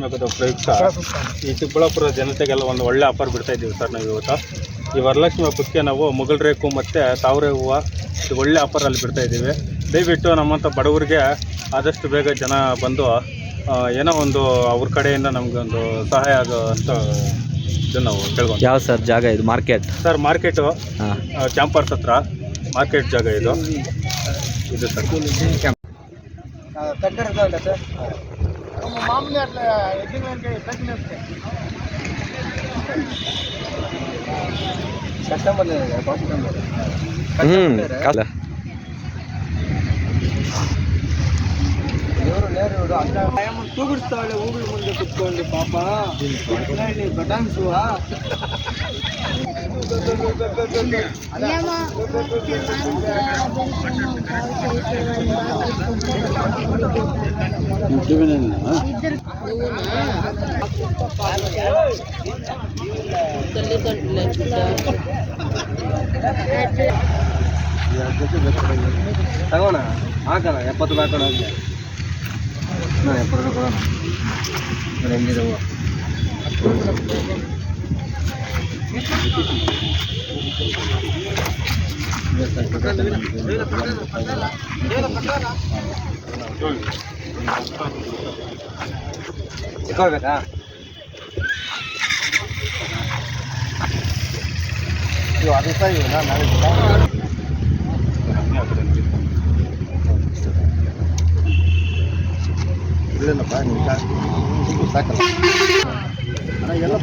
ವರಲಕ್ಷ್ಮಿ ಹಬ್ಬದ ಪ್ರಯುಕ್ತ ಈ ಚಿಕ್ಕಬಳ್ಳಾಪುರ ಜನತೆಗೆಲ್ಲ ಒಂದು ಒಳ್ಳೆ ಆಫರ್ ಬಿಡ್ತಾ ಇದ್ದೀವಿ ಸರ್ ನಾವು ಇವತ್ತು. ಈ ವರಲಕ್ಷ್ಮಿ ಹಬ್ಬಕ್ಕೆ ನಾವು ಮುಗಲ್ ರೇಕು ಮತ್ತು ತಾವರೆ ಹೂವು ಒಳ್ಳೆ ಆಫರಲ್ಲಿ ಬಿಡ್ತಾ ಇದ್ದೀವಿ. ದಯವಿಟ್ಟು ನಮ್ಮಂಥ ಬಡವರಿಗೆ ಆದಷ್ಟು ಬೇಗ ಜನ ಬಂದು ಏನೋ ಒಂದು ಅವ್ರ ಕಡೆಯಿಂದ ನಮಗೊಂದು ಸಹಾಯ ಆಗೋ ಅಂತ ಇದನ್ನು ನಾವು ಕೇಳ್ಕೊಂಡು. ಯಾವ ಸರ್ ಜಾಗ ಇದು? ಮಾರ್ಕೆಟ್ ಸರ್, ಮಾರ್ಕೆಟು ಕ್ಯಾಂಪರ್ಸ್ ಹತ್ರ ಮಾರ್ಕೆಟ್ ಜಾಗ ಇದು ಸರ್. ಮಾಮೂಲಿ ತೂಗಿಡ್ತಾಳೆ ಹೂಗಳ ಮುಂದೆ ಕುತ್ಕೊಂಡು ಪಾಪ ಬಟಾನ್ಸುವ ತಗೋಣ ಹಾಕೋಣ 70 ರೂಪಾಯಿ ಹಾಕೋಣ. 70 ರೂಪಾಯಿ ಕೊಡೋಣ. ಹೆಂಗಿದೆ ಹೂವು? ಇಟ್ಕೊಳ್ಬೇಕಾ? ಇವು 10 ರೂಪಾಯಿ ಇವನ್ನ ಇಲ್ಲೇನಪ್ಪ ನೀವು ಸಾಕಲ್ಲ ಎಲ್ಲ